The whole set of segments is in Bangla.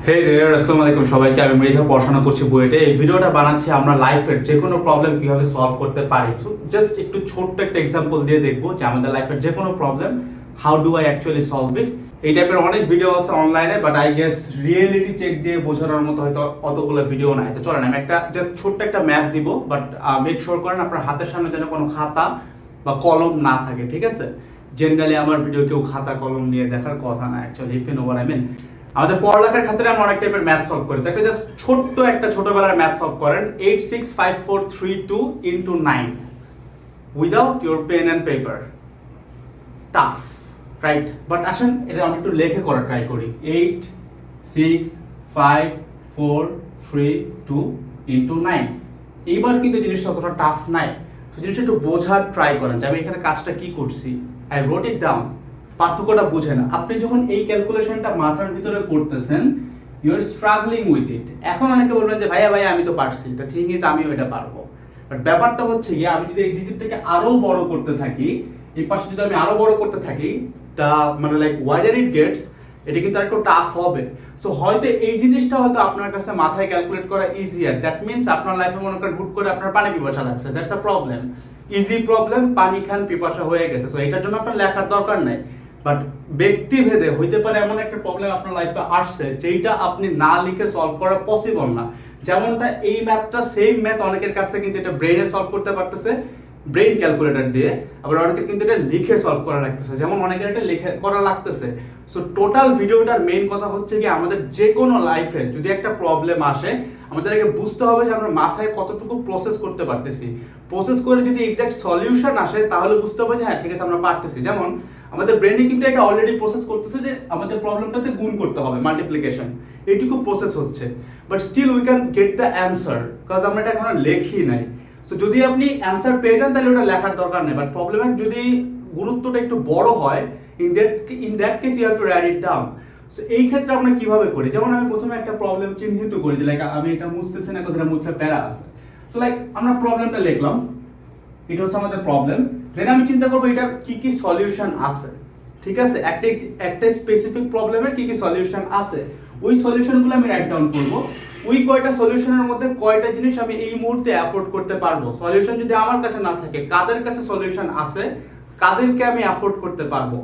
হে দেয়ার আসসালামু আলাইকুম সবাইকে। আমি মৃধা পড়াশোনা করছি বুয়েটে। এই ভিডিওটা বানাচ্ছি আমরা লাইফের যে কোনো প্রবলেম কিভাবে সলভ করতে পারি। সো জাস্ট একটু ছোট্ট একটা এক্সাম্পল দিয়ে দেখবো যে আমাদের লাইফের যে কোনো problem how do I actually solve it. এই টাইপের অনেক ভিডিও আছে অনলাইনে, but I guess reality check দিয়ে বোঝানোর মতো হয়তো অতগুলো ভিডিও নাই। তো চলেন আমি একটা জাস্ট ছোট্ট একটা ম্যাপ দিব, বাট মেক শিওর করেন আপনার হাতের সামনে যেন কোনো খাতা বা কলম না থাকে, ঠিক আছে? জেনারেলি আমার ভিডিও কেউ খাতা কলম নিয়ে দেখার কথা না actually, if you know what I mean. আমাদের পড়ালেখার ক্ষেত্রে আমরা অনেক টাইপের ম্যাথ সলভ করি, তাকে জাস্ট ছোট্ট একটা ছোটবেলার ম্যাথ সলভ করেন 86543 into 9 without your pen and paper. Tough right? But আসেন এটা আমি একটু লেখে করা ট্রাই করি। 86543 into 9। এইবার কিন্তু জিনিসটা অতটা টাফ নাই। তো জিনিসটা একটু বোঝার ট্রাই করেন যে আমি এখানে কাজটা কি করছি। I রোট it down. পার্থক্যটা বুঝে না। আপনি যখন এই ক্যালকুলেশনটা মাথার ভিতরে করতেছেন, you are struggling with it. এখন অনেকে বলবেন যে ভাইয়া আমি তো পারছি, দ্য থিং ইজ আমিও এটা পারবো। বাট ব্যাপারটা হচ্ছে গিয়ে আমি যদি এই ডিজিটটাকে আরো বড় করতে থাকি, এই পাশে যদি আমি আরো বড় করতে থাকি, তা মানে লাইক ওয়াইডার ইট গেটস, এটা কিন্তু একটু টাফ হবে। সো হয়তো এই জিনিসটা হয়তো আপনার কাছে মাথায় ক্যালকুলেট করা ইজিয়ার। দ্যাট মিনস আপনার লাইফে মনে করেন হুট করে আপনার পানি পিপাসা লাগছে, that's a problem. Easy problem, পানি খান, পিপাসা হয়ে গেছে। সো এটার জন্য আপনার লেখার দরকার নাই। বাট ব্যক্তিভেদে হইতে পারে এমন একটা প্রবলেম আপনার লাইফে আসছে যেটা আপনি না লিখে সলভ করা পসিবল না। যেমনটা এই ম্যাথটা, সেম ম্যাথ অনেকের কাছে কিন্তু এটা ব্রেইনে সলভ করতে পারতেছে, ব্রেইন ক্যালকুলেটর দিয়ে। আবার অনেকের কিন্তু এটা লিখে সলভ করা লাগতেছে, যেমন অনেকের এটা লিখে করা লাগতেছে। সো টোটাল ভিডিওটার মেইন কথা হচ্ছে কি, আমাদের যে কোনো লাইফে যদি একটা প্রবলেম আসে, আমাদের আগে বুঝতে হবে যে আমরা মাথায় কতটুকু প্রসেস করতে পারতেছি। প্রসেস করে যদি এক্সাক্ট সলিউশন আসে, তাহলে বুঝতে হবে যে হ্যাঁ ঠিক আছে আমরা পারতেছি। যেমন আমাদের ব্রেনে কিন্তু এটা অলরেডি প্রসেস করতেছে যে আমাদের প্রবলেমটাতে গুণ করতে হবে, মাল্টিপ্লিকেশন, এইটুকু প্রসেস হচ্ছে। But still we can get the answer, because আমরা এটা এখনো লেখি নাই। সো যদি আপনি অ্যান্সার পেয়ে যান তাহলে ওটা লেখার দরকার নেই। বাট প্রবলেমের যদি গুরুত্বটা একটু বড় হয়, in that case you have to write it down. So এই ক্ষেত্রে আমরা কিভাবে করি, যেমন আমি প্রথমে একটা প্রবলেম চিহ্নিত করি যে লাইক আমি এটা মুছতেছি না, কথাটা মুছতে প্যারা আছে। সো লাইক আমরা প্রবলেমটা লিখলাম, এটা হচ্ছে আমাদের প্রবলেম। দেন আমি চিন্তা করবো এটার কি কি সলিউশন আছে, ঠিক আছে? একটা স্পেসিফিক প্রবলেমের কি কি সলিউশন আছে, ওই সলিউশনগুলো আমি রাইট ডাউন করব। ওই কয়টা সলিউশনের মধ্যে কয়টা জিনিস আমি এই মুহূর্তে অ্যাফোর্ড করতে পারবো। সলিউশন যদি আমার কাছে না থাকে, কাদের কাছে সলিউশন আছে, কাদেরকে আমি অ্যাফোর্ড করতে পারবো,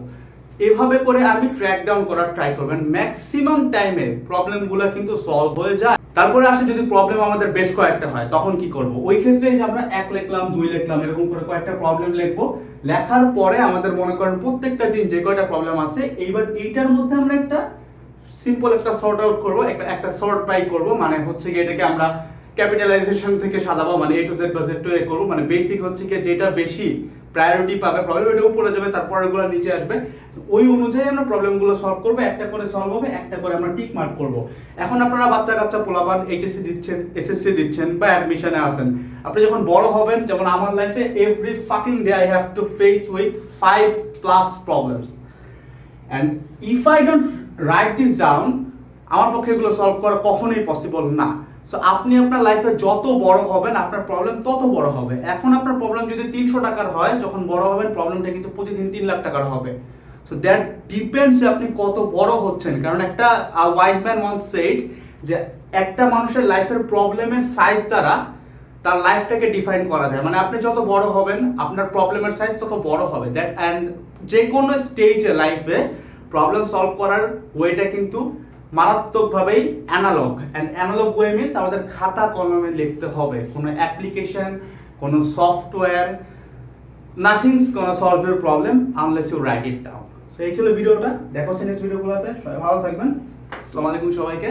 এভাবে করে আমি ট্র্যাক ডাউন করার ট্রাই করবেন। ম্যাক্সিমাম টাইমে প্রবলেমগুলো কিন্তু সলভ হয়ে যায়। তারপরে আসে যদি প্রবলেম আমাদের বেশ কয়েকটা হয়, তখন কি করব? ওই ক্ষেত্রে যে আমরা 1 লিখলাম, 2 লিখলাম, এরকম করে কয়েকটা প্রবলেম লিখবো। লেখার পরে আমাদের মনে করেন প্রত্যেকটা দিন যে কয়টা প্রবলেম আছে, এইবার এইটার মধ্যে আমরা একটা সিম্পল একটা সর্ট আউট করবো, একটা সর্ট বাই করবো। মানে হচ্ছে কি এটাকে আমরা ক্যাপিটালাইজেশন থেকে সাজাবো, মানে A to Z বা Z to A করবো। মানে বেসিক হচ্ছে কি যেটা বেশি প্রায়োরিটি পাবে প্রবলেম, এটা উপরে যাবে, তারপরে এগুলো নিচে আসবে। ওই অনুযায়ী আমরা প্রবলেমগুলো সলভ করবো, একটা করে সলভ হবে, একটা করে আমরা টিক মার্ক করবো। এখন আপনারা বাচ্চা কাচ্চা পোলাপান HSC দিচ্ছেন, SSC দিচ্ছেন বা অ্যাডমিশনে আছেন, আপনি যখন বড় হবেন, যেমন আমার লাইফে every fucking day I have to face with 5+ problems, and if I don't write this down, আমার পক্ষে এগুলো সলভ করা কখনোই পসিবল না। সো আপনি আপনার লাইফে যত বড় হবেন, আপনার প্রবলেম তত বড় হবে। এখন আপনার প্রবলেম যদি 300 টাকার হয়, যখন বড় হবেন প্রবলেমটা কিন্তু প্রতিদিন 3 লাখ টাকার হবে। সো দ্যাট ডিপেন্ডস যে আপনি কত বড় হচ্ছেন। কারণ একটা ওয়াইজ ম্যান ওয়ান্স সেড যে একটা মানুষের লাইফের প্রবলেমের সাইজ দ্বারা তার লাইফটাকে ডিফাইন করা যায়। মানে আপনি যত বড় হবেন, আপনার প্রবলেমের সাইজ তত বড় হবে। দ্যাট অ্যান্ড যে কোনো স্টেজে লাইফে প্রবলেম সলভ করার ওয়েটা কিন্তু মারাত্মকভাবেই analog. And analog way means আমাদের খাতা কলমে লিখতে হবে। কোনো অ্যাপ্লিকেশন, কোনো software, nothing's gonna solve your problem unless you write it down. So এই ছিল ভিডিওটা। দেখা হচ্ছে নেক্সট ভিডিওগুলোতে। সবাই ভালো থাকবেন। আসসালামু আলাইকুম সবাইকে।